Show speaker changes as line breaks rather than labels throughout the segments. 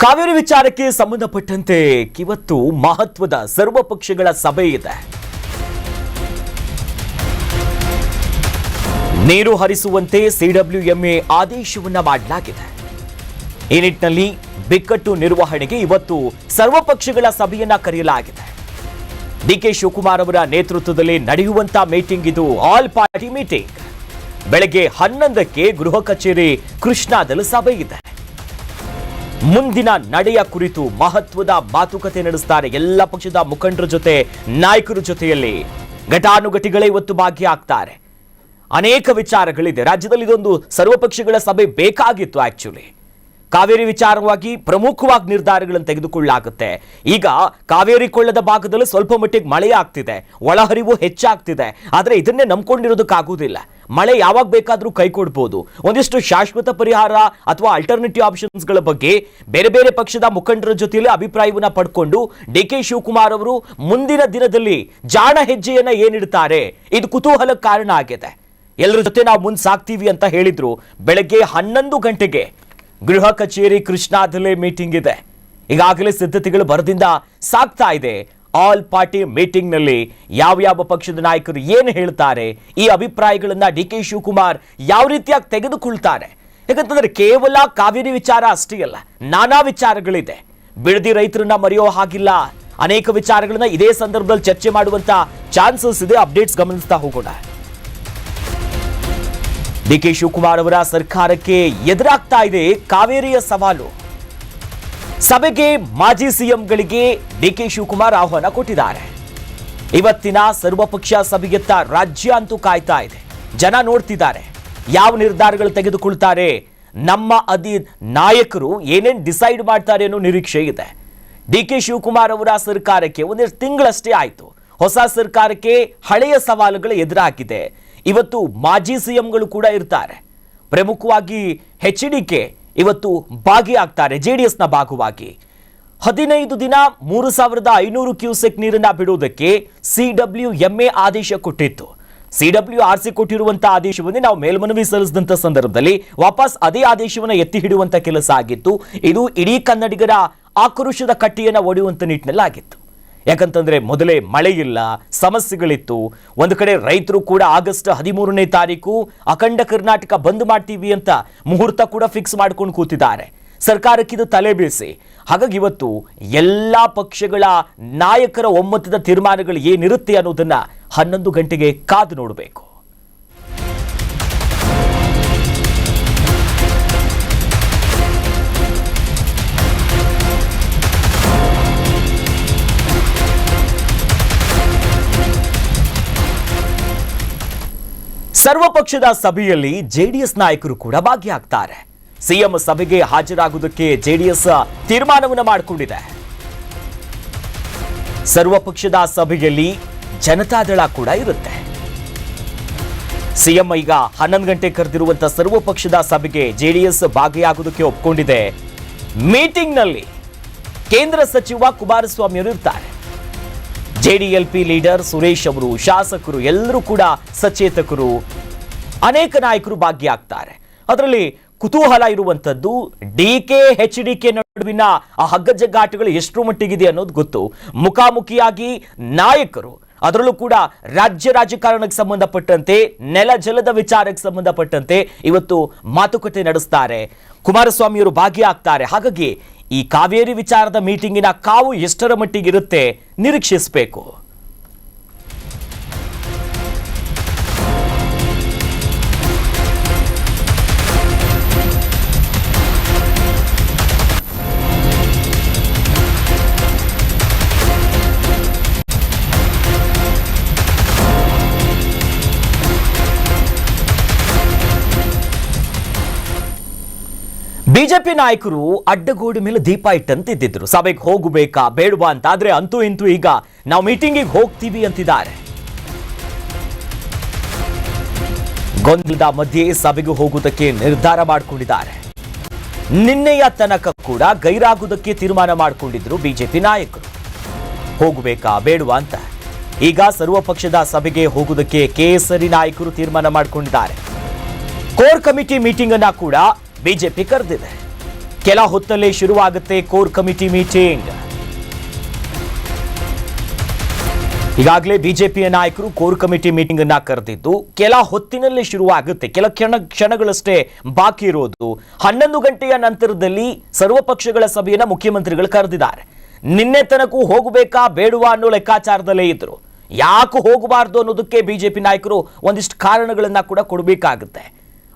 ಕಾವೇರಿ ವಿಚಾರಕ್ಕೆ ಸಂಬಂಧಪಟ್ಟಂತೆ ಇವತ್ತು ಮಹತ್ವದ ಸರ್ವಪಕ್ಷಗಳ ಸಭೆ ಇದೆ. ನೀರು ಹರಿಸುವಂತೆ ಸಿಡಬ್ಲ್ಯೂಎಂಎ ಆದೇಶವನ್ನ ಮಾಡಲಾಗಿದೆ. ಈ ನಿಟ್ಟಿನಲ್ಲಿ ಬಿಕ್ಕಟ್ಟು ನಿರ್ವಹಣೆಗೆ ಇವತ್ತು ಸರ್ವಪಕ್ಷಗಳ ಸಭೆಯನ್ನ ಕರೆಯಲಾಗಿದೆ. ಡಿಕೆ ಶಿವಕುಮಾರ್ ಅವರ ನೇತೃತ್ವದಲ್ಲಿ ನಡೆಯುವಂತ ಮೀಟಿಂಗ್ ಇದು ಆಲ್ ಪಾರ್ಟಿ ಮೀಟಿಂಗ್. ಬೆಳಗ್ಗೆ 11ಕ್ಕೆ ಗೃಹ ಕಚೇರಿ ಕೃಷ್ಣಾದಲ್ಲಿ ಸಭೆ ಇದೆ. ಮುಂದಿನ ನಡೆಯ ಕುರಿತು ಮಹತ್ವದ ಮಾತುಕತೆ ನಡೆಸುತ್ತಾರೆ. ಎಲ್ಲ ಪಕ್ಷದ ಮುಖಂಡರ ಜೊತೆ, ನಾಯಕರ ಜೊತೆಯಲ್ಲಿ ಘಟಾನುಘಟಿಗಳೇ ಇವತ್ತು ಭಾಗಿಯಾಗ್ತಾರೆ. ಅನೇಕ ವಿಚಾರಗಳಿದೆ. ರಾಜ್ಯದಲ್ಲಿ ಇದೊಂದು ಸರ್ವಪಕ್ಷಗಳ ಸಭೆ ಬೇಕಾಗಿತ್ತು. ಆಕ್ಚುಲಿ ಕಾವೇರಿ ವಿಚಾರವಾಗಿ ಪ್ರಮುಖವಾಗಿ ನಿರ್ಧಾರಗಳನ್ನು ತೆಗೆದುಕೊಳ್ಳಲಾಗುತ್ತೆ. ಈಗ ಕಾವೇರಿ ಕೊಳ್ಳದ ಭಾಗದಲ್ಲಿ ಸ್ವಲ್ಪ ಮಟ್ಟಿಗೆ ಮಳೆ ಆಗ್ತಿದೆ, ಒಳಹರಿವು ಹೆಚ್ಚಾಗ್ತಿದೆ. ಆದರೆ ಇದನ್ನೇ ನಂಬ್ಕೊಂಡಿರೋದಕ್ಕಾಗುವುದಿಲ್ಲ. ಮಳೆ ಯಾವಾಗ ಬೇಕಾದರೂ ಕೈ ಕೊಡ್ಬೋದು. ಒಂದಿಷ್ಟು ಶಾಶ್ವತ ಪರಿಹಾರ ಅಥವಾ ಅಲ್ಟರ್ನೇಟಿವ್ ಆಪ್ಷನ್ಸ್ಗಳ ಬಗ್ಗೆ ಬೇರೆ ಬೇರೆ ಪಕ್ಷದ ಮುಖಂಡರ ಜೊತೆಯಲ್ಲಿ ಅಭಿಪ್ರಾಯವನ್ನ ಪಡ್ಕೊಂಡು ಡಿಕೆ ಶಿವಕುಮಾರ್ ಅವರು ಮುಂದಿನ ದಿನದಲ್ಲಿ ಜಾಣ ಹೆಜ್ಜೆಯನ್ನ ಏನಿಡ್ತಾರೆ, ಇದು ಕುತೂಹಲಕ್ಕೆ ಕಾರಣ ಆಗಿದೆ. ಎಲ್ಲರ ಜೊತೆ ನಾವು ಮುಂದೆ ಸಾಕ್ತೀವಿ ಅಂತ ಹೇಳಿದ್ರು. ಬೆಳಗ್ಗೆ 11 ಗಂಟೆಗೆ ಗೃಹ ಕಚೇರಿ ಕೃಷ್ಣಾದಲ್ಲೇ ಮೀಟಿಂಗ್ ಇದೆ. ಈಗಾಗಲೇ ಸಿದ್ಧತೆಗಳು ಭರದಿಂದ ಸಾಗ್ತಾ ಇದೆ. ಆಲ್ ಪಾರ್ಟಿ ಮೀಟಿಂಗ್ ನಲ್ಲಿ ಯಾವ ಪಕ್ಷದ ನಾಯಕರು ಏನು ಹೇಳ್ತಾರೆ, ಈ ಅಭಿಪ್ರಾಯಗಳನ್ನ ಡಿಕೆ ಶಿವಕುಮಾರ್ ಯಾವ ರೀತಿಯಾಗಿ ತೆಗೆದುಕೊಳ್ತಾರೆ. ಯಾಕಂತಂದ್ರೆ ಕೇವಲ ಕಾವೇರಿ ವಿಚಾರ ಅಷ್ಟೇ ಅಲ್ಲ, ನಾನಾ ವಿಚಾರಗಳಿದೆ. ಬಿಡದಿ ರೈತರನ್ನ ಮರೆಯೋ ಹಾಗಿಲ್ಲ. ಅನೇಕ ವಿಚಾರಗಳನ್ನ ಇದೇ ಸಂದರ್ಭದಲ್ಲಿ ಚರ್ಚೆ ಮಾಡುವಂತ ಚಾನ್ಸಸ್ ಇದೆ. ಅಪ್ಡೇಟ್ಸ್ ಗಮನಿಸ್ತಾ ಹೋಗೋಣ. ಡಿಕೆ ಶಿವಕುಮಾರ್ ಅವರ ಸರ್ಕಾರಕ್ಕೆ ಎದುರಾಗ್ತಾ ಇದೆ ಕಾವೇರಿಯ ಸವಾಲು. ಸಭೆಗೆ ಮಾಜಿ ಸಿಎಂಗಳಿಗೆ ಡಿಕೆ ಶಿವಕುಮಾರ್ ಆಹ್ವಾನ ಕೊಟ್ಟಿದ್ದಾರೆ. ಇವತ್ತಿನ ಸರ್ವಪಕ್ಷ ಸಭೆಯತ್ತ ರಾಜ್ಯ ಅಂತೂ ಕಾಯ್ತಾ ಇದೆ. ಜನ ನೋಡ್ತಿದ್ದಾರೆ ಯಾವ ನಿರ್ಧಾರಗಳು ತೆಗೆದುಕೊಳ್ತಾರೆ, ನಮ್ಮ ನಾಯಕರು ಏನೇನು ಡಿಸೈಡ್ ಮಾಡ್ತಾರೆ ಅನ್ನೋ ನಿರೀಕ್ಷೆ ಇದೆ. ಡಿಕೆ ಶಿವಕುಮಾರ್ ಅವರ ಸರ್ಕಾರಕ್ಕೆ ಒಂದೆರಡು ತಿಂಗಳಷ್ಟೇ ಆಯ್ತು. ಹೊಸ ಸರ್ಕಾರಕ್ಕೆ ಹಳೆಯ ಸವಾಲುಗಳು ಎದುರಾಗಿದೆ. ಇವತ್ತು ಮಾಜಿ ಸಿಎಂಗಳು ಕೂಡ ಇರ್ತಾರೆ. ಪ್ರಮುಖವಾಗಿ HDK ಇವತ್ತು ಭಾಗಿಯಾಗ್ತಾರೆ ಜೆಡಿಎಸ್ನ ಭಾಗವಾಗಿ. 15 ದಿನ 3500 ಕ್ಯೂಸೆಕ್ ನೀರನ್ನ ಬಿಡುವುದಕ್ಕೆ CWMA ಆದೇಶ ಕೊಟ್ಟಿತ್ತು. CWRC ಕೊಟ್ಟಿರುವಂತಹ ಆದೇಶವನ್ನೇ ನಾವು ಮೇಲ್ಮನವಿ ಸಲ್ಲಿಸಿದಂತ ಸಂದರ್ಭದಲ್ಲಿ ವಾಪಸ್ ಅದೇ ಆದೇಶವನ್ನು ಎತ್ತಿ ಹಿಡಿಯುವಂತ ಕೆಲಸ ಆಗಿತ್ತು. ಇದು ಇಡೀ ಕನ್ನಡಿಗರ ಆಕ್ರೋಶದ ಕಟ್ಟಿಯನ್ನ ಒಡೆಯುವಂತ ನಿಟ್ಟಿನಲ್ಲಿ ಆಗಿತ್ತು. ಯಾಕಂತಂದ್ರೆ ಮೊದಲೇ ಮಳೆ ಇಲ್ಲ, ಸಮಸ್ಯೆಗಳಿತ್ತು. ಒಂದು ಕಡೆ ರೈತರು ಕೂಡ ಆಗಸ್ಟ್ 13ನೇ ತಾರೀಕು ಅಖಂಡ ಕರ್ನಾಟಕ ಬಂದ್ ಮಾಡ್ತೀವಿ ಅಂತ ಮುಹೂರ್ತ ಕೂಡ ಫಿಕ್ಸ್ ಮಾಡ್ಕೊಂಡು ಕೂತಿದ್ದಾರೆ. ಸರ್ಕಾರಕ್ಕಿದು ತಲೆ ಬೀಸಿ. ಹಾಗಾಗಿ ಇವತ್ತು ಎಲ್ಲಾ ಪಕ್ಷಗಳ ನಾಯಕರ ಒಮ್ಮತದ ತೀರ್ಮಾನಗಳು ಏನಿರುತ್ತೆ ಅನ್ನೋದನ್ನ 11 ಗಂಟೆಗೆ ಕಾದು ನೋಡಬೇಕು. ಸರ್ವಪಕ್ಷದ ಸಭೆಯಲ್ಲಿ ಜೆಡಿಎಸ್ ನಾಯಕರು ಕೂಡ ಭಾಗಿಯಾಗ್ತಾರೆ. ಸಿಎಂ ಸಭೆಗೆ ಹಾಜರಾಗುವುದಕ್ಕೆ ಜೆಡಿಎಸ್ ತೀರ್ಮಾನವನ್ನು ಮಾಡಿಕೊಂಡಿದೆ. ಸರ್ವಪಕ್ಷದ ಸಭೆಯಲ್ಲಿ ಜನತಾದಳ ಕೂಡ ಇರುತ್ತೆ. ಸಿಎಂ ಈಗ 11 ಗಂಟೆ ಕರೆದಿರುವಂತಹ ಸರ್ವಪಕ್ಷದ ಸಭೆಗೆ ಜೆಡಿಎಸ್ ಭಾಗಿಯಾಗುವುದಕ್ಕೆ ಒಪ್ಪಿಕೊಂಡಿದೆ. ಮೀಟಿಂಗ್ನಲ್ಲಿ ಕೇಂದ್ರ ಸಚಿವ ಕುಮಾರಸ್ವಾಮಿ ಅವರು ಇರ್ತಾರೆ. JDLP ಲೀಡರ್ ಸುರೇಶ್ ಅವರು, ಶಾಸಕರು ಎಲ್ಲರೂ ಕೂಡ ಸಚೇತಕರು, ಅನೇಕ ನಾಯಕರು ಭಾಗಿಯಾಗ್ತಾರೆ. ಅದರಲ್ಲಿ ಕುತೂಹಲ ಇರುವಂತದ್ದು DK HDK ನಡುವಿನ ಆ ಹಗ್ಗಜಗ್ಗಾಟಗಳು ಎಷ್ಟು ಮಟ್ಟಿಗಿದೆ ಅನ್ನೋದು ಗೊತ್ತು. ಮುಖಾಮುಖಿಯಾಗಿ ನಾಯಕರು, ಅದರಲ್ಲೂ ಕೂಡ ರಾಜ್ಯ ರಾಜಕಾರಣಕ್ಕೆ ಸಂಬಂಧಪಟ್ಟಂತೆ, ನೆಲ ಜಲದ ವಿಚಾರಕ್ಕೆ ಸಂಬಂಧಪಟ್ಟಂತೆ ಇವತ್ತು ಮಾತುಕತೆ ನಡೆಸ್ತಾರೆ. ಕುಮಾರಸ್ವಾಮಿಯವರು ಭಾಗಿಯಾಗ್ತಾರೆ. ಹಾಗಾಗಿ ಈ ಕಾವೇರಿ ವಿಚಾರದ ಮೀಟಿಂಗಿನ ಕಾವು ಎಷ್ಟರ ಮಟ್ಟಿಗಿರುತ್ತೆ ನಿರೀಕ್ಷಿಸಬೇಕು. ಬಿಜೆಪಿ ನಾಯಕರು ಅಡ್ಡಗೋಡೆ ಮೇಲೆ ದೀಪ ಇಟ್ಟಂತಿದ್ದರು. ಸಭೆಗೆ ಹೋಗಬೇಕಾ ಬೇಡವಾ ಅಂತ. ಆದ್ರೆ ಅಂತೂ ಇಂತೂ ಈಗ ನಾವು ಮೀಟಿಂಗಿಗೆ ಹೋಗ್ತೀವಿ ಅಂತಿದ್ದಾರೆ. ಗೊಂದಲದ ಮಧ್ಯೆ ಸಭೆಗೆ ಹೋಗುವುದಕ್ಕೆ ನಿರ್ಧಾರ ಮಾಡಿಕೊಂಡಿದ್ದಾರೆ. ನಿನ್ನೆಯ ತನಕ ಕೂಡ ಗೈರಾಗುವುದಕ್ಕೆ ತೀರ್ಮಾನ ಮಾಡಿಕೊಂಡಿದ್ರು ಬಿಜೆಪಿ ನಾಯಕರು. ಹೋಗಬೇಕಾ ಬೇಡವಾ ಅಂತ. ಈಗ ಸರ್ವಪಕ್ಷದ ಸಭೆಗೆ ಹೋಗುವುದಕ್ಕೆ ಕೇಸರಿ ನಾಯಕರು ತೀರ್ಮಾನ ಮಾಡಿಕೊಂಡಿದ್ದಾರೆ. ಕೋರ್ ಕಮಿಟಿ ಮೀಟಿಂಗ್ ಅನ್ನ ಕೂಡ ಬಿಜೆಪಿ ಕರೆದಿದೆ. ಕೆಲ ಹೊತ್ತಲ್ಲೇ ಶುರುವಾಗುತ್ತೆ ಕೋರ್ ಕಮಿಟಿ ಮೀಟಿಂಗ್. ಈಗಾಗಲೇ ಬಿಜೆಪಿಯ ನಾಯಕರು ಕೋರ್ ಕಮಿಟಿ ಮೀಟಿಂಗ್ ಅನ್ನ ಕರೆದಿದ್ದು ಕೆಲ ಹೊತ್ತಿನಲ್ಲೇ ಶುರುವಾಗುತ್ತೆ. ಕೆಲ ಕ್ಷಣಗಳಷ್ಟೇ ಬಾಕಿ ಇರೋದು. 11 ಗಂಟೆಯ ನಂತರದಲ್ಲಿ ಸರ್ವಪಕ್ಷಗಳ ಸಭೆಯನ್ನ ಮುಖ್ಯಮಂತ್ರಿಗಳು ಕರೆದಿದ್ದಾರೆ. ನಿನ್ನೆ ತನಕೂ ಹೋಗಬೇಕಾ ಬೇಡವಾ ಅನ್ನೋ ಲೆಕ್ಕಾಚಾರದಲ್ಲೇ ಇದ್ರು. ಯಾಕೆ ಹೋಗಬಾರ್ದು ಅನ್ನೋದಕ್ಕೆ ಬಿಜೆಪಿ ನಾಯಕರು ಒಂದಿಷ್ಟು ಕಾರಣಗಳನ್ನ ಕೂಡ ಕೊಡಬೇಕಾಗುತ್ತೆ.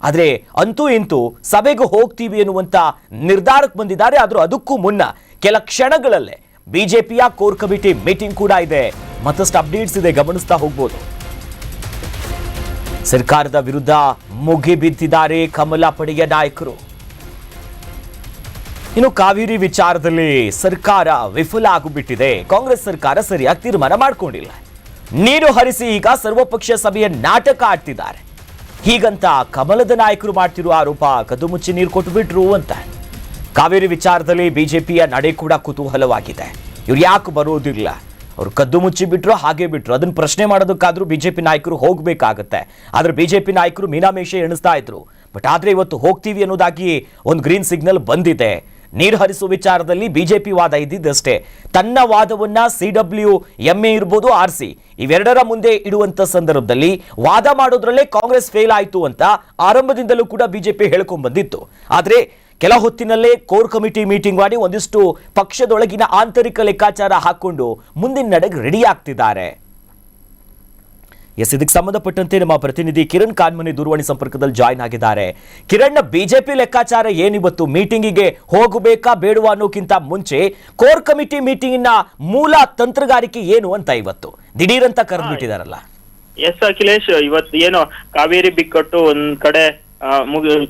ಆದರೆ ಅಂತೂ ಇಂತೂ ಸಭೆಗೆ ಹೋಗ್ತೀವಿ ಎನ್ನುವಂತ ನಿರ್ಧಾರಕ್ಕೆ ಬಂದಿದ್ದಾರೆ. ಆದರೂ ಅದಕ್ಕೂ ಮುನ್ನ ಕೆಲ ಕ್ಷಣಗಳಲ್ಲೇ ಬಿಜೆಪಿಯ ಕೋರ್ ಕಮಿಟಿ ಮೀಟಿಂಗ್ ಕೂಡ ಇದೆ. ಮತ್ತಷ್ಟು ಅಪ್ಡೇಟ್ಸ್ ಇದೆ, ಗಮನಿಸ್ತಾ ಹೋಗ್ಬೋದು. ಸರ್ಕಾರದ ವಿರುದ್ಧ ಮುಗಿಬಿದ್ದಿದ್ದಾರೆ ಕಮಲ ಪಡೆಯ ನಾಯಕರು. ಇನ್ನು ಕಾವೇರಿ ವಿಚಾರದಲ್ಲಿ ಸರ್ಕಾರ ವಿಫಲ ಆಗಿಬಿಟ್ಟಿದೆ. ಕಾಂಗ್ರೆಸ್ ಸರ್ಕಾರ ಸರಿಯಾಗಿ ತೀರ್ಮಾನ ಮಾಡಿಕೊಂಡಿಲ್ಲ. ನೀರು ಹರಿಸಿ ಈಗ ಸರ್ವಪಕ್ಷ ಸಭೆಯ ನಾಟಕ ಆಡ್ತಿದ್ದಾರೆ. ಹೀಗಂತ ಕಮಲದ ನಾಯಕರು ಮಾಡ್ತಿರುವ ಆರೋಪ ಕದ್ದು ಮುಚ್ಚಿ ನೀರು ಕೊಟ್ಟು ಬಿಟ್ರು ಅಂತ. ಕಾವೇರಿ ವಿಚಾರದಲ್ಲಿ ಬಿಜೆಪಿಯ ನಡೆ ಕೂಡ ಕುತೂಹಲವಾಗಿದೆ. ಇವ್ರು ಯಾಕೆ ಬರೋದಿಲ್ಲ, ಅವರು ಕದ್ದು ಮುಚ್ಚಿ ಬಿಟ್ರು ಹಾಗೆ ಬಿಟ್ರು, ಅದನ್ನ ಪ್ರಶ್ನೆ ಮಾಡೋದಕ್ಕಾದ್ರೂ ಬಿಜೆಪಿ ನಾಯಕರು ಹೋಗ್ಬೇಕಾಗತ್ತೆ. ಆದ್ರೆ ಬಿಜೆಪಿ ನಾಯಕರು ಮೀನಾಮೇಷ ಎಣಿಸ್ತಾ ಇದ್ರು. ಬಟ್ ಆದ್ರೆ ಇವತ್ತು ಹೋಗ್ತೀವಿ ಅನ್ನೋದಾಗಿ ಒಂದು ಗ್ರೀನ್ ಸಿಗ್ನಲ್ ಬಂದಿದೆ. ನೀರು ಹರಿಸುವ ವಿಚಾರದಲ್ಲಿ ಬಿಜೆಪಿ ವಾದ ಇದ್ದಿದ್ದಷ್ಟೇ. ತನ್ನ ವಾದವನ್ನ CWMA ಇರ್ಬೋದು, RC ಇವೆರಡರ ಮುಂದೆ ಇಡುವಂತ ಸಂದರ್ಭದಲ್ಲಿ ವಾದ ಮಾಡೋದ್ರಲ್ಲೇ ಕಾಂಗ್ರೆಸ್ ಫೇಲ್ ಆಯ್ತು ಅಂತ ಆರಂಭದಿಂದಲೂ ಕೂಡ ಬಿಜೆಪಿ ಹೇಳ್ಕೊಂಡ್ ಬಂದಿತ್ತು. ಆದ್ರೆ ಕೆಲ ಹೊತ್ತಿನಲ್ಲೇ ಕೋರ್ ಕಮಿಟಿ ಮೀಟಿಂಗ್ ಮಾಡಿ ಒಂದಿಷ್ಟು ಪಕ್ಷದೊಳಗಿನ ಆಂತರಿಕ ಲೆಕ್ಕಾಚಾರ ಹಾಕೊಂಡು ಮುಂದಿನ ನಡೆಗೆ ರೆಡಿ ಆಗ್ತಿದ್ದಾರೆ. ಇದಕ್ಕೆ ಸಂಬಂಧಪಟ್ಟಂತೆ ನಮ್ಮ ಪ್ರತಿನಿಧಿ ಕಿರಣ್ ಕಾನ್ಮನಿ ದೂರವಾಣಿ ಸಂಪರ್ಕದಲ್ಲಿ ಜಾಯ್ನ್ ಆಗಿದ್ದಾರೆ. ಕಿರಣ್, ಬಿಜೆಪಿ ಲೆಕ್ಕಾಚಾರ ಏನಿವತ್ತು ಮೀಟಿಂಗಿಗೆ ಹೋಗಬೇಕಾ ಬೇಡವಾ ಅನ್ನೋಕ್ಕಿಂತ ಮುಂಚೆ ಕೋರ್ ಕಮಿಟಿ ಮೀಟಿಂಗಿನ ಮೂಲ ತಂತ್ರಗಾರಿಕೆ ಏನು ಅಂತ ಇವತ್ತು ದಿಢೀರಂತ ಕರೆದು ಬಿಟ್ಟಿದಾರಲ್ಲ?
ಎಸ್ ಅಖಿಲೇಶ್, ಇವತ್ತು ಏನು ಕಾವೇರಿ ಬಿಕ್ಕಟ್ಟು ಒಂದ್ ಕಡೆ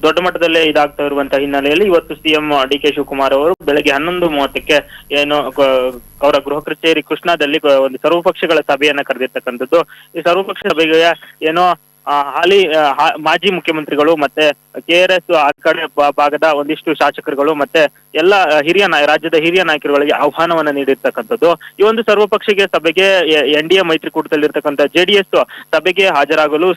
ದೊಡ್ಡ ಮಟ್ಟದಲ್ಲೇ ಇದಾಗ್ತಾ ಇರುವಂತಹ ಹಿನ್ನೆಲೆಯಲ್ಲಿ ಇವತ್ತು ಸಿಎಂ DK ಶಿವಕುಮಾರ್ ಅವರು ಬೆಳಗ್ಗೆ 11:30ಕ್ಕೆ ಏನು ಅವರ ಗೃಹ ಕಚೇರಿ ಕೃಷ್ಣಾದಲ್ಲಿ ಒಂದು ಸರ್ವಪಕ್ಷಗಳ ಸಭೆಯನ್ನ ಕರೆದಿರ್ತಕ್ಕಂಥದ್ದು. ಈ ಸರ್ವಪಕ್ಷ ಸಭೆಗೆ ಏನೋ ಹಾಲಿ ಮಾಜಿ ಮುಖ್ಯಮಂತ್ರಿಗಳು ಮತ್ತೆ KRS ಆ ಕಡೆ ಭಾಗದ ಒಂದಿಷ್ಟು ಶಾಸಕರುಗಳು ಮತ್ತೆ ಎಲ್ಲ ರಾಜ್ಯದ ಹಿರಿಯ ನಾಯಕರುಗಳಿಗೆ ಆಹ್ವಾನವನ್ನ ನೀಡಿರ್ತಕ್ಕಂಥದ್ದು. ಈ ಒಂದು ಸರ್ವಪಕ್ಷೀಯ ಸಭೆಗೆ NDA ಮೈತ್ರಿಕೂಟದಲ್ಲಿರ್ತಕ್ಕಂಥ JDS ಸಭೆಗೆ ಹಾಜರಾಗಲು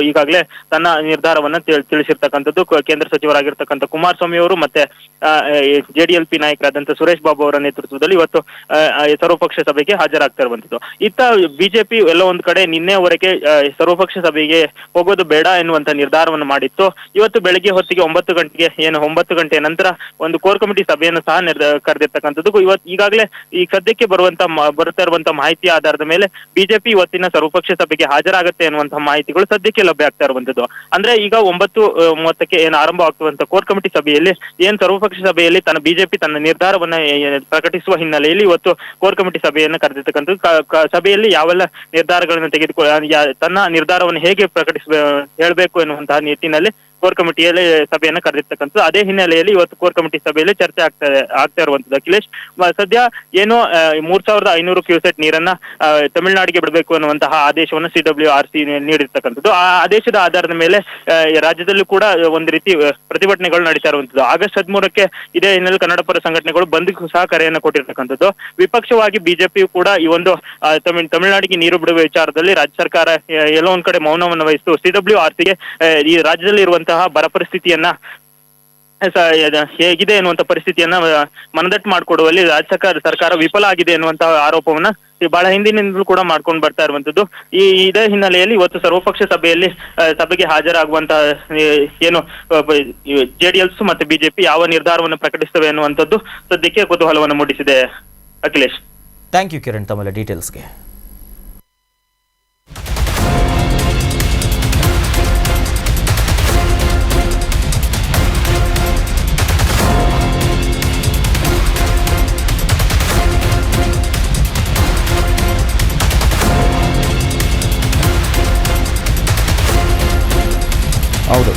ಈಗಾಗಲೇ ತನ್ನ ನಿರ್ಧಾರವನ್ನ ತಿಳಿಸಿರ್ತಕ್ಕಂಥದ್ದು. ಕೇಂದ್ರ ಸಚಿವರಾಗಿರ್ತಕ್ಕಂಥ ಕುಮಾರಸ್ವಾಮಿ ಅವರು ಮತ್ತೆ JDLP ನಾಯಕರಾದಂತಹ ಸುರೇಶ್ ಬಾಬು ಅವರ ನೇತೃತ್ವದಲ್ಲಿ ಇವತ್ತು ಸರ್ವಪಕ್ಷ ಸಭೆಗೆ ಹಾಜರಾಗ್ತಾ ಇರುವಂತದ್ದು. ಇತ್ತ ಬಿಜೆಪಿ ಎಲ್ಲ ಒಂದ್ ಕಡೆ ನಿನ್ನೆವರೆಗೆ ಸರ್ವಪಕ್ಷ ಸಭೆಗೆ ಹೋಗೋದು ಬೇಡ ಎನ್ನುವಂತ ನಿರ್ಧಾರವನ್ನು ಮಾಡಿತ್ತು. ಇವತ್ತು ಬೆಳಗ್ಗೆ ಹೊತ್ತಿಗೆ 9 ಗಂಟೆಯ ನಂತರ ಒಂದು ಕೋರ್ ಕಮಿಟಿ ಸಭೆಯನ್ನು ಸಹ ಕರೆದಿರ್ತಕ್ಕಂಥದ್ದು. ಈಗಾಗಲೇ ಈ ಸದ್ಯಕ್ಕೆ ಬರ್ತಾ ಇರುವಂತಹ ಮಾಹಿತಿ ಆಧಾರದ ಮೇಲೆ ಬಿಜೆಪಿ ಇವತ್ತಿನ ಸರ್ವಪಕ್ಷ ಸಭೆಗೆ ಹಾಜರಾಗುತ್ತೆ ಎನ್ನುವಂತಹ ಮಾಹಿತಿಗಳು ಸದ್ಯಕ್ಕೆ ಲಭ್ಯ ಆಗ್ತಾ ಇರುವಂತದ್ದು. ಅಂದ್ರೆ ಈಗ 9:30ಕ್ಕೆ ಏನು ಆರಂಭ ಆಗ್ತಿರುವಂತಹ ಕೋರ್ ಕಮಿಟಿ ಸಭೆಯಲ್ಲಿ ಏನ್ ಸರ್ವಪಕ್ಷ ಸಭೆಯಲ್ಲಿ ಬಿಜೆಪಿ ತನ್ನ ನಿರ್ಧಾರವನ್ನ ಪ್ರಕಟಿಸುವ ಹಿನ್ನೆಲೆಯಲ್ಲಿ ಇವತ್ತು ಕೋರ್ ಕಮಿಟಿ ಸಭೆಯನ್ನು ಕರೆದಿರ್ತಕ್ಕಂಥದ್ದು. ಸಭೆಯಲ್ಲಿ ಯಾವೆಲ್ಲ ನಿರ್ಧಾರಗಳನ್ನು ತನ್ನ ನಿರ್ಧಾರವನ್ನು ಹೇಗೆ ಹೇಳಬೇಕು ಎನ್ನುವಂತಹ ನಿಟ್ಟಿನಲ್ಲಿ ಕೋರ್ ಕಮಿಟಿಯಲ್ಲಿ ಸಭೆಯನ್ನ ಕರೆದಿರ್ತಕ್ಕಂಥದ್ದು. ಅದೇ ಹಿನ್ನೆಲೆಯಲ್ಲಿ ಇವತ್ತು ಕೋರ್ ಕಮಿಟಿ ಸಭೆಯಲ್ಲಿ ಚರ್ಚೆ ಆಗ್ತಾ ಇರುವಂತದ್ದು. ಅಖಿಲೇಶ್, ಸದ್ಯ ಏನು 3500 ಕ್ಯೂಸೆಕ್ ನೀರನ್ನ ತಮಿಳುನಾಡಿಗೆ ಬಿಡಬೇಕು ಅನ್ನುವಂತಹ ಆದೇಶವನ್ನು CWRC ನೀಡಿರ್ತಕ್ಕಂಥದ್ದು. ಆ ಆದೇಶದ ಆಧಾರದ ಮೇಲೆ ರಾಜ್ಯದಲ್ಲೂ ಕೂಡ ಒಂದು ರೀತಿ ಪ್ರತಿಭಟನೆಗಳು ನಡೀತಾ ಇರುವಂತದ್ದು. ಆಗಸ್ಟ್ 13ಕ್ಕೆ ಇದೇ ಹಿನ್ನೆಲೆ ಕನ್ನಡ ಪರ ಸಂಘಟನೆಗಳು ಬಂದ್ಗೂ ಸಹ ಕರೆಯನ್ನ ಕೊಟ್ಟಿರ್ತಕ್ಕಂಥದ್ದು. ವಿಪಕ್ಷವಾಗಿ ಬಿಜೆಪಿಯು ಕೂಡ ಈ ಒಂದು ತಮಿಳುನಾಡಿಗೆ ನೀರು ಬಿಡುವ ವಿಚಾರದಲ್ಲಿ ರಾಜ್ಯ ಸರ್ಕಾರ ಎಲ್ಲೋ ಒಂದ್ ಕಡೆ ಮೌನವನ್ನು ವಹಿಸಿತು. CWRCಗೆ ಈ ರಾಜ್ಯದಲ್ಲಿ ಇರುವಂತಹ ಬರ ಪರಿಸ್ಥಿತಿಯನ್ನ ಹೇಗಿದೆ ಎನ್ನುವಂತ ಪರಿಸ್ಥಿತಿಯನ್ನ ಮನದಟ್ಟು ಮಾಡಿಕೊಡುವಲ್ಲಿ ರಾಜ್ಯ ಸರ್ಕಾರ ವಿಫಲ ಆಗಿದೆ ಎನ್ನುವಂತಹ ಆರೋಪವನ್ನ ಬಹಳ ಹಿಂದಿನಿಂದಲೂ ಕೂಡ ಮಾಡ್ಕೊಂಡು ಬರ್ತಾ ಇರುವಂತದ್ದು. ಇದೇ ಹಿನ್ನೆಲೆಯಲ್ಲಿ ಇವತ್ತು ಸರ್ವಪಕ್ಷ ಸಭೆಗೆ ಹಾಜರಾಗುವಂತಹ ಏನು JDS ಮತ್ತೆ ಬಿಜೆಪಿ ಯಾವ ನಿರ್ಧಾರವನ್ನು ಪ್ರಕಟಿಸುತ್ತವೆ ಅನ್ನುವಂಥದ್ದು ಸದ್ಯಕ್ಕೆ ಕುತೂಹಲವನ್ನು ಮೂಡಿಸಿದೆ. ಅಖಿಲೇಶ್,
ಥ್ಯಾಂಕ್ ಯು ಕಿರಣ್ ತಮ್ಮ ಡೀಟೇಲ್ಸ್ಗೆ. ಹೌದು,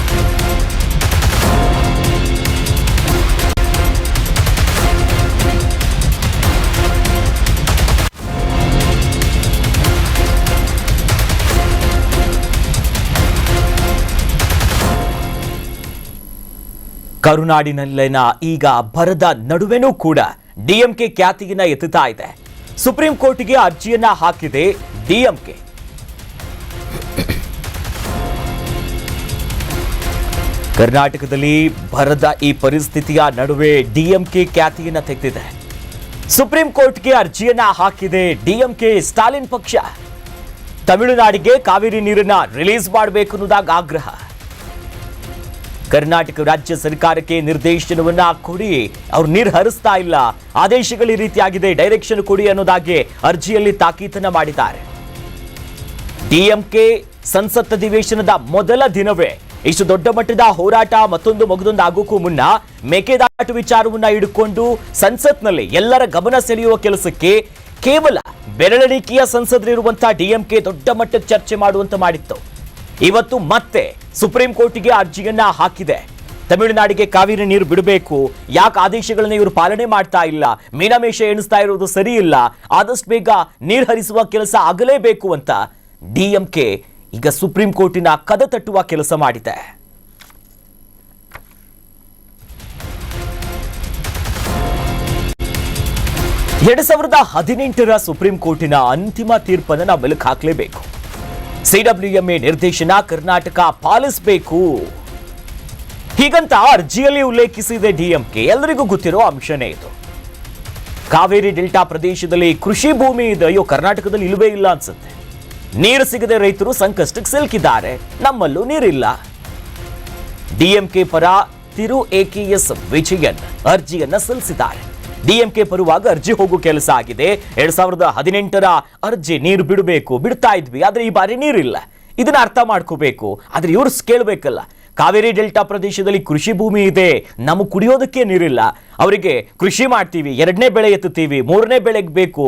ಕರುನಾಡಿನಲ್ಲಿನ ಈಗ ಬರದ ನಡುವೆನೂ ಕೂಡ DMK ಖ್ಯಾತಿಯನ್ನ ಎತ್ತುತ್ತಾ ಇದೆ. ಸುಪ್ರೀಂ ಕೋರ್ಟ್ಗೆ ಅರ್ಜಿಯನ್ನ ಹಾಕಿದೆ DMK. ಕರ್ನಾಟಕದಲ್ಲಿ ಬರದ ಈ ಪರಿಸ್ಥಿತಿಯ ನಡುವೆ ಡಿಎಂಕೆ ಖ್ಯಾತಿಯನ್ನ ತೆಗೆದಿದೆ. ಸುಪ್ರೀಂ ಕೋರ್ಟ್ಗೆ ಅರ್ಜಿಯನ್ನ ಹಾಕಿದೆ ಡಿಎಂಕೆ ಸ್ಟಾಲಿನ್ ಪಕ್ಷ. ತಮಿಳುನಾಡಿಗೆ ಕಾವೇರಿ ನೀರನ್ನ ರಿಲೀಸ್ ಮಾಡಬೇಕು ಅನ್ನೋದಾಗ ಆಗ್ರಹ. ಕರ್ನಾಟಕ ರಾಜ್ಯ ಸರ್ಕಾರಕ್ಕೆ ನಿರ್ದೇಶನವನ್ನ ಕೊಡಿ, ಅವ್ರು ನೀರು ಹರಿಸ್ತಾ ಇಲ್ಲ, ಆದೇಶಗಳು ಈ ರೀತಿಯಾಗಿದೆ, ಡೈರೆಕ್ಷನ್ ಕೊಡಿ ಅನ್ನೋದಾಗಿ ಅರ್ಜಿಯಲ್ಲಿ ತಾಕೀತನ್ನ ಮಾಡಿದ್ದಾರೆ. ಡಿಎಂಕೆ ಸಂಸತ್ ಅಧಿವೇಶನದ ಮೊದಲ ದಿನವೇ ಇಷ್ಟು ದೊಡ್ಡ ಮಟ್ಟದ ಹೋರಾಟ ಮತ್ತೊಂದು ಮಗದೊಂದು ಆಗೋಕ್ಕೂ ಮುನ್ನ ಮೇಕೆದಾಟು ವಿಚಾರವನ್ನ ಹಿಡ್ಕೊಂಡು ಸಂಸತ್ನಲ್ಲಿ ಎಲ್ಲರ ಗಮನ ಸೆಳೆಯುವ ಕೆಲಸಕ್ಕೆ ಕೇವಲ ಬೆರಳೆಣಿಕೆಯ ಸಂಸದರಿರುವಂತಹ ಡಿಎಂಕೆ ದೊಡ್ಡ ಮಟ್ಟದ ಚರ್ಚೆ ಮಾಡುವಂತ ಮಾಡಿತ್ತು. ಇವತ್ತು ಮತ್ತೆ ಸುಪ್ರೀಂ ಕೋರ್ಟ್ಗೆ ಅರ್ಜಿಯನ್ನ ಹಾಕಿದೆ. ತಮಿಳುನಾಡಿಗೆ ಕಾವೇರಿ ನೀರು ಬಿಡಬೇಕು, ಯಾಕೆ ಆದೇಶಗಳನ್ನ ಇವರು ಪಾಲನೆ ಮಾಡ್ತಾ ಇಲ್ಲ, ಮೀನಾಮೇಷ ಎಣಿಸ್ತಾ ಇರೋದು ಸರಿ ಇಲ್ಲ, ಆದಷ್ಟು ಬೇಗ ನೀರು ಹರಿಸುವ ಕೆಲಸ ಆಗಲೇಬೇಕು ಅಂತ ಡಿಎಂಕೆ ಈಗ ಸುಪ್ರೀಂ ಕೋರ್ಟಿನ ಕದ ತಟ್ಟುವ ಕೆಲಸ ಮಾಡಿದೆ. ಎರಡ್ 2018ರ ಸುಪ್ರೀಂ ಕೋರ್ಟಿನ ಅಂತಿಮ ತೀರ್ಪನ್ನು ನಾವು ಮೆಲುಕು ಹಾಕಲೇಬೇಕು. ಸಿಡಬ್ಲ್ಯೂಎಂಎ ನಿರ್ದೇಶನ ಕರ್ನಾಟಕ ಪಾಲಿಸಬೇಕು ಹೀಗಂತ ಅರ್ಜಿಯಲ್ಲಿ ಉಲ್ಲೇಖಿಸಿದೆ ಡಿಎಂಕೆ. ಎಲ್ಲರಿಗೂ ಗೊತ್ತಿರೋ ಅಂಶನೇ ಇದು. ಕಾವೇರಿ ಡೆಲ್ಟಾ ಪ್ರದೇಶದಲ್ಲಿ ಕೃಷಿ ಭೂಮಿ ಇದೆ, ಅಯ್ಯೋ ಕರ್ನಾಟಕದಲ್ಲಿ ಇಲ್ಲವೇ ಇಲ್ಲ ಅನ್ಸುತ್ತೆ. ನೀರು ಸಿಗದೆ ರೈತರು ಸಂಕಷ್ಟಕ್ಕೆ ಸಿಲುಕಿದ್ದಾರೆ, ನಮ್ಮಲ್ಲೂ ನೀರಿಲ್ಲ. ಡಿಎಂಕೆ ಪರ ತಿರು ಎಕೆಎಸ್ ವಿಜಯನ್ ಅರ್ಜಿಯನ್ನ ಸಲ್ಲಿಸಿದ್ದಾರೆ. ಡಿಎಂಕೆ ಪರವಾಗಿ ಅರ್ಜಿ ಹೋಗೋ ಕೆಲಸ ಆಗಿದೆ. 2018ರ ಅರ್ಜಿ ನೀರು ಬಿಡಬೇಕು, ಬಿಡ್ತಾ ಇದ್ವಿ, ಆದ್ರೆ ಈ ಬಾರಿ ನೀರಿಲ್ಲ. ಇದನ್ನ ಅರ್ಥ ಮಾಡ್ಕೋಬೇಕು. ಆದ್ರೆ ಇವ್ರು ಕೇಳಬೇಕಲ್ಲ, ಕಾವೇರಿ ಡೆಲ್ಟಾ ಪ್ರದೇಶದಲ್ಲಿ ಕೃಷಿ ಭೂಮಿ ಇದೆ, ನಮಗೆ ಕುಡಿಯೋದಕ್ಕೆ ನೀರಿಲ್ಲ, ಅವರಿಗೆ ಕೃಷಿ ಮಾಡ್ತೀವಿ, 2ನೇ ಬೆಳೆ ಎತ್ತುತ್ತೀವಿ, 3ನೇ ಬೆಳೆಗೆ ಬೇಕು.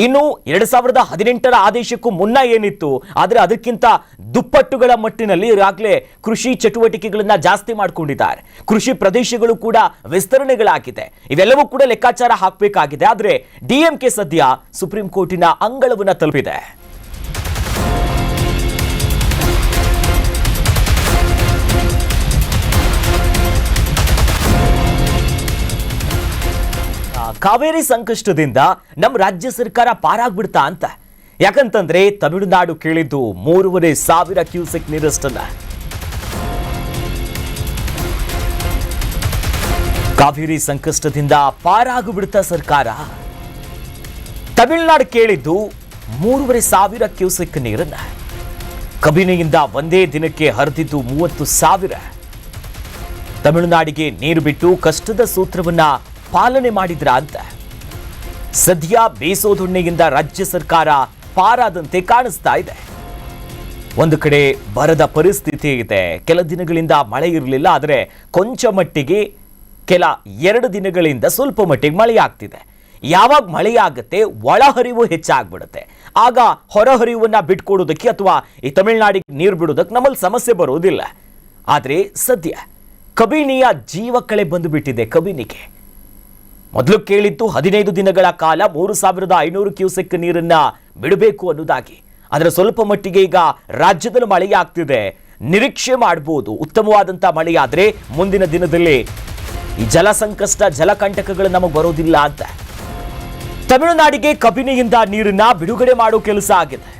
ಇನ್ನು 2018ರ ಆದೇಶಕ್ಕೂ ಮುನ್ನ ಏನಿತ್ತು, ಆದರೆ ಅದಕ್ಕಿಂತ ದುಪ್ಪಟ್ಟುಗಳ ಮಟ್ಟಿನಲ್ಲಿ ಈಗಾಗಲೇ ಕೃಷಿ ಚಟುವಟಿಕೆಗಳನ್ನ ಜಾಸ್ತಿ ಮಾಡ್ಕೊಂಡಿದ್ದಾರೆ. ಕೃಷಿ ಪ್ರದೇಶಗಳು ಕೂಡ ವಿಸ್ತರಣೆಗಳಾಗಿದೆ. ಇವೆಲ್ಲವೂ ಕೂಡ ಲೆಕ್ಕಾಚಾರ ಹಾಕಬೇಕಾಗಿದೆ. ಆದರೆ ಡಿಎಂಕೆ ಸದ್ಯ ಸುಪ್ರೀಂ ಕೋರ್ಟಿನ ಅಂಗಳವನ್ನ ತಲುಪಿದೆ. ಕಾವೇರಿ ಸಂಕಷ್ಟದಿಂದ ನಮ್ಮ ರಾಜ್ಯ ಸರ್ಕಾರ ಪಾರಾಗ್ಬಿಡ್ತಾ ಅಂತ. ಯಾಕಂತಂದ್ರೆ ತಮಿಳುನಾಡು ಕೇಳಿದ್ದು 3,500 ಕ್ಯೂಸೆಕ್ ನೀರಷ್ಟನ್ನ. ಕಾವೇರಿ ಸಂಕಷ್ಟದಿಂದ ಪಾರಾಗ್ಬಿಡ್ತಾ ಸರ್ಕಾರ. ತಮಿಳುನಾಡು ಕೇಳಿದ್ದು 3,500 ಕ್ಯೂಸೆಕ್ ನೀರನ್ನ. ಕಬಿನಿಯಿಂದ ಒಂದೇ ದಿನಕ್ಕೆ ಹರಿದಿದ್ದು 30,000. ತಮಿಳುನಾಡಿಗೆ ನೀರು ಬಿಟ್ಟು ಕಷ್ಟದ ಸೂತ್ರವನ್ನ ಪಾಲನೆ ಮಾಡಿದ್ರ ಅಂತ. ಸದ್ಯ ಬೇಸೋದೊಣ್ಣೆಯಿಂದ ರಾಜ್ಯ ಸರ್ಕಾರ ಪಾರಾದಂತೆ ಕಾಣಿಸ್ತಾ ಇದೆ. ಒಂದು ಕಡೆ ಬರದ ಪರಿಸ್ಥಿತಿ ಇದೆ, ಕೆಲ ದಿನಗಳಿಂದ ಮಳೆ ಇರಲಿಲ್ಲ, ಆದರೆ ಕೊಂಚ ಮಟ್ಟಿಗೆ ಕೆಲ 2 ದಿನಗಳಿಂದ ಸ್ವಲ್ಪ ಮಟ್ಟಿಗೆ ಮಳೆ ಆಗ್ತಿದೆ. ಯಾವಾಗ ಮಳೆಯಾಗುತ್ತೆ ಒಳಹರಿವು ಹೆಚ್ಚಾಗ್ಬಿಡುತ್ತೆ. ಆಗ ಹೊರಹರಿವನ್ನ ಬಿಟ್ಕೊಡೋದಕ್ಕೆ ಅಥವಾ ಈ ತಮಿಳುನಾಡಿಗೆ ನೀರು ಬಿಡೋದಕ್ಕೆ ನಮ್ಮಲ್ಲಿ ಸಮಸ್ಯೆ ಬರೋದಿಲ್ಲ. ಆದರೆ ಸದ್ಯ ಕಬಿನಿಯ ಜೀವಕಳೆ ಬಂದುಬಿಟ್ಟಿದೆ. ಕಬಿನಿಗೆ ಮೊದಲು ಕೇಳಿದ್ದು 15 ದಿನಗಳ ಕಾಲ 3,500 ಕ್ಯೂಸೆಕ್ ನೀರನ್ನ ಬಿಡಬೇಕು ಅನ್ನೋದಾಗಿ. ಆದರೆ ಸ್ವಲ್ಪ ಮಟ್ಟಿಗೆ ಈಗ ರಾಜ್ಯದಲ್ಲಿ ಮಳೆಯಾಗ್ತಿದೆ, ನಿರೀಕ್ಷೆ ಮಾಡಬಹುದು ಉತ್ತಮವಾದಂತಹ ಮಳೆಯಾದ್ರೆ ಮುಂದಿನ ದಿನದಲ್ಲಿ ಈ ಜಲ ಸಂಕಷ್ಟ ಜಲಕಂಟಕಗಳು ನಮಗೆ ಬರೋದಿಲ್ಲ ಅಂತ. ತಮಿಳುನಾಡಿಗೆ ಕಬಿನಿಯಿಂದ ನೀರನ್ನ ಬಿಡುಗಡೆ ಮಾಡೋ ಕೆಲಸ ಆಗಿದೆ.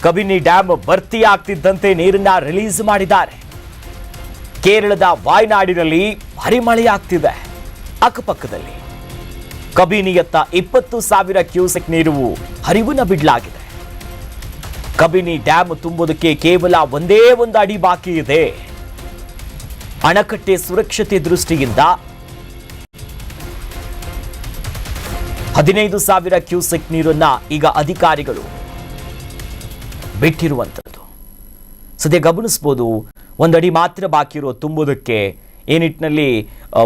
ಕಬಿನಿ ಡ್ಯಾಮ್ ಭರ್ತಿ ಆಗ್ತಿದ್ದಂತೆ ನೀರನ್ನ ರಿಲೀಸ್ ಮಾಡಿದ್ದಾರೆ. ಕೇರಳದ ವಾಯ್ನಾಡಿನಲ್ಲಿ ಭಾರಿ ಮಳೆಯಾಗ್ತಿದೆ. ಅಕ್ಕಪಕ್ಕದಲ್ಲಿ ಕಬಿನಿಯತ್ತ 20,000 ಕ್ಯೂಸೆಕ್ ನೀರು ಹರಿವನ್ನ ಬಿಡಲಾಗಿದೆ. ಕಬಿನಿ ಡ್ಯಾಮ್ ತುಂಬೋದಕ್ಕೆ ಕೇವಲ ಒಂದೇ ಒಂದು ಅಡಿ ಬಾಕಿ ಇದೆ. ಅಣಕಟ್ಟೆ ಸುರಕ್ಷತೆ ದೃಷ್ಟಿಯಿಂದ 15,000 ಕ್ಯೂಸೆಕ್ ನೀರನ್ನ ಈಗ ಅಧಿಕಾರಿಗಳು ಬಿಟ್ಟಿರುವಂಥದ್ದು. ಸದ್ಯ ಗಮನಿಸಬಹುದು, ಒಂದಡಿ ಮಾತ್ರ ಬಾಕಿ ಇರೋ ತುಂಬೋದಕ್ಕೆ. ಈ ನಿಟ್ಟಿನಲ್ಲಿ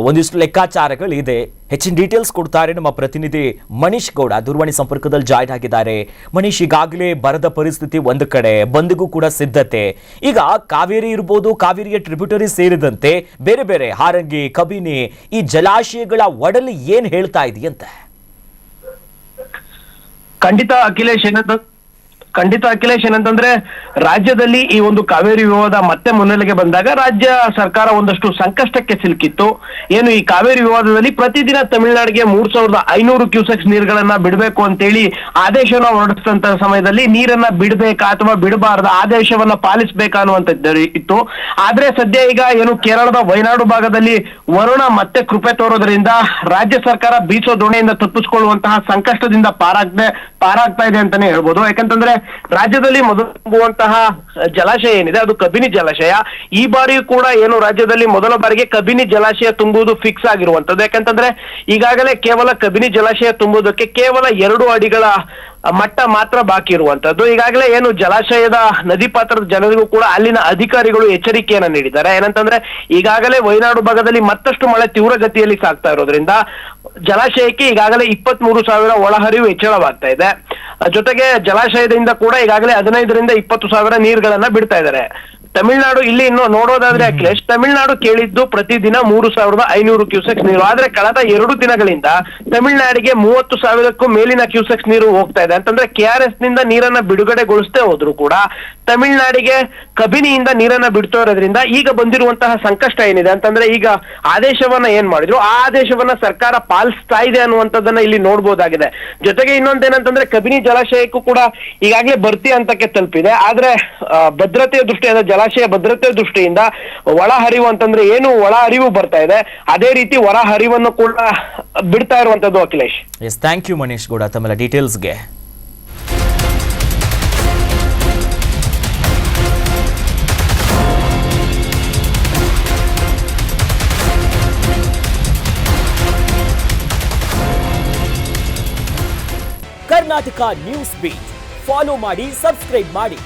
ಒಂದಿಷ್ಟು ಲೆಕ್ಕಾಚಾರಗಳಿದೆ. ಹೆಚ್ಚಿನ ಡೀಟೇಲ್ಸ್ ಕೊಡ್ತಾರೆ ನಮ್ಮ ಪ್ರತಿನಿಧಿ ಮನೀಶ್ ಗೌಡ, ದೂರವಾಣಿ ಸಂಪರ್ಕದಲ್ಲಿ ಜಾಯ್ನ್ ಆಗಿದ್ದಾರೆ. ಮನೀಶ್, ಈಗಾಗಲೇ ಬರದ ಪರಿಸ್ಥಿತಿ ಒಂದು ಕಡೆ, ಬಂದ್ಗೂ ಕೂಡ ಸಿದ್ಧತೆ. ಈಗ ಕಾವೇರಿ ಇರ್ಬೋದು, ಕಾವೇರಿಯ ಟ್ರಿಬ್ಯೂಟರಿ ಸೇರಿದಂತೆ ಬೇರೆ ಬೇರೆ ಹಾರಂಗಿ, ಕಬಿನಿ, ಈ ಜಲಾಶಯಗಳ ಒಡಲು ಏನ್ ಹೇಳ್ತಾ ಇದೆಯಂತೆ?
ಖಂಡಿತ ಅಖಿಲೇಶ್, ಖಂಡಿತ ಅಖಿಲೇಶ್, ಏನಂತಂದ್ರೆ ರಾಜ್ಯದಲ್ಲಿ ಈ ಒಂದು ಕಾವೇರಿ ವಿವಾದ ಮತ್ತೆ ಮುನ್ನೆಲೆಗೆ ಬಂದಾಗ ರಾಜ್ಯ ಸರ್ಕಾರ ಒಂದಷ್ಟು ಸಂಕಷ್ಟಕ್ಕೆ ಸಿಲುಕಿತ್ತು. ಏನು ಈ ಕಾವೇರಿ ವಿವಾದದಲ್ಲಿ ಪ್ರತಿದಿನ ತಮಿಳುನಾಡಿಗೆ 3500 ಕ್ಯೂಸೆಕ್ಸ್ ನೀರುಗಳನ್ನ ಬಿಡಬೇಕು ಅಂತೇಳಿ ಆದೇಶವನ್ನ ಹೊರಡಿಸಿದಂತ ಸಮಯದಲ್ಲಿ ನೀರನ್ನ ಬಿಡಬೇಕಾ ಅಥವಾ ಬಿಡಬಾರ್ದ, ಆದೇಶವನ್ನ ಪಾಲಿಸಬೇಕಾ ಅನ್ನುವಂಥದ್ದು ಇತ್ತು. ಆದ್ರೆ ಸದ್ಯ ಈಗ ಏನು ಕೇರಳದ ವಯನಾಡು ಭಾಗದಲ್ಲಿ ವರುಣ ಮತ್ತೆ ಕೃಪೆ ತೋರೋದ್ರಿಂದ ರಾಜ್ಯ ಸರ್ಕಾರ ಬೀಸೋ ದೋಣೆಯಿಂದ ತಪ್ಪಿಸಿಕೊಳ್ಳುವಂತಹ ಸಂಕಷ್ಟದಿಂದ ಪಾರಾಗ್ತಾ ಇದೆ ಅಂತಾನೆ ಹೇಳ್ಬೋದು. ಯಾಕಂತಂದ್ರೆ ರಾಜ್ಯದಲ್ಲಿ ಮೊದಲು ತುಂಬುವಂತಹ ಜಲಾಶಯ ಏನಿದೆ ಅದು ಕಬಿನಿ ಜಲಾಶಯ. ಈ ಬಾರಿಯೂ ಕೂಡ ಏನು ರಾಜ್ಯದಲ್ಲಿ ಮೊದಲ ಬಾರಿಗೆ ಕಬಿನಿ ಜಲಾಶಯ ತುಂಬುವುದು ಫಿಕ್ಸ್ ಆಗಿರುವಂತದ್ದು. ಯಾಕಂತಂದ್ರೆ ಈಗಾಗಲೇ ಕೇವಲ ಕಬಿನಿ ಜಲಾಶಯ ತುಂಬುವುದಕ್ಕೆ ಕೇವಲ 2 ಅಡಿಗಳ ಮಟ್ಟ ಮಾತ್ರ ಬಾಕಿ ಇರುವಂತದ್ದು. ಈಗಾಗಲೇ ಏನು ಜಲಾಶಯದ ನದಿ ಪಾತ್ರದ ಜನರಿಗೂ ಕೂಡ ಅಲ್ಲಿನ ಅಧಿಕಾರಿಗಳು ಎಚ್ಚರಿಕೆಯನ್ನ ನೀಡಿದ್ದಾರೆ. ಏನಂತಂದ್ರೆ ಈಗಾಗಲೇ ವಯನಾಡು ಭಾಗದಲ್ಲಿ ಮತ್ತಷ್ಟು ಮಳೆ ತೀವ್ರಗತಿಯಲ್ಲಿ ಸಾಗ್ತಾ ಇರೋದ್ರಿಂದ ಜಲಾಶಯಕ್ಕೆ ಈಗಾಗಲೇ 23,000 ಒಳಹರಿವು ಹೆಚ್ಚಳವಾಗ್ತಾ ಇದೆ. ಜೊತೆಗೆ ಜಲಾಶಯದಿಂದ ಕೂಡ ಈಗಾಗಲೇ 15ರಿಂದ 20,000 ನೀರುಗಳನ್ನ ಬಿಡ್ತಾ ಇದ್ದಾರೆ. ತಮಿಳುನಾಡು ಇಲ್ಲಿ ಇನ್ನು ನೋಡೋದಾದ್ರೆ ಅಖಿಲೇಶ್, ತಮಿಳುನಾಡು ಕೇಳಿದ್ದು ಪ್ರತಿದಿನ 3,500 ಕ್ಯೂಸೆಕ್ಸ್ ನೀರು. ಆದ್ರೆ ಕಳೆದ 2 ದಿನಗಳಿಂದ ತಮಿಳುನಾಡಿಗೆ 30,000ಕ್ಕೂ ಮೇಲಿನ ಕ್ಯೂಸೆಕ್ಸ್ ನೀರು ಹೋಗ್ತಾ ಇದೆ. ಅಂತಂದ್ರೆ KRS ನಿಂದ ನೀರನ್ನ ಬಿಡುಗಡೆಗೊಳಿಸದೇ ಹೋದ್ರು ಕೂಡ ತಮಿಳುನಾಡಿಗೆ ಕಬಿನಿಯಿಂದ ನೀರನ್ನ ಬಿಡ್ತಾ ಇರೋದ್ರಿಂದ ಈಗ ಬಂದಿರುವಂತಹ ಸಂಕಷ್ಟ ಏನಿದೆ ಅಂತಂದ್ರೆ, ಈಗ ಆದೇಶವನ್ನ ಏನ್ ಮಾಡಿದ್ರು ಆ ಆದೇಶವನ್ನ ಸರ್ಕಾರ ಪಾಲಿಸ್ತಾ ಇದೆ ಅನ್ನುವಂಥದ್ದನ್ನ ಇಲ್ಲಿ ನೋಡ್ಬೋದಾಗಿದೆ. ಜೊತೆಗೆ ಇನ್ನೊಂದೇನಂತಂದ್ರೆ ಕಬಿನಿ ಜಲಾಶಯಕ್ಕೂ ಕೂಡ ಈಗಾಗಲೇ ಭರ್ತಿ ಹಂತಕ್ಕೆ ತಲುಪಿದೆ. ಆದ್ರೆ ಭದ್ರತೆಯ ದೃಷ್ಟಿಯಿಂದ ಜಲಾಶಯ ಭದ್ರತೆ ದೃಷ್ಟಿಯಿಂದ ಒಳ ಹರಿವು ಅಂತಂದ್ರೆ ಏನು ಒಳ ಹರಿವು ಬರ್ತಾ ಇದೆ, ಅದೇ ರೀತಿ ಹೊರ ಹರಿವನ್ನು ಕೂಡ ಬಿಡ್ತಾ ಇರುವಂತದ್ದು Akhilesh.
Yes, thank you Manish Gowda ತಮ್ಮೆಲ್ಲ ಡೀಟೇಲ್ಸ್ಗೆ. ಕರ್ನಾಟಕ ನ್ಯೂಸ್ ಬೀಟ್ ಫಾಲೋ ಮಾಡಿ, ಸಬ್ಸ್ಕ್ರೈಬ್ ಮಾಡಿ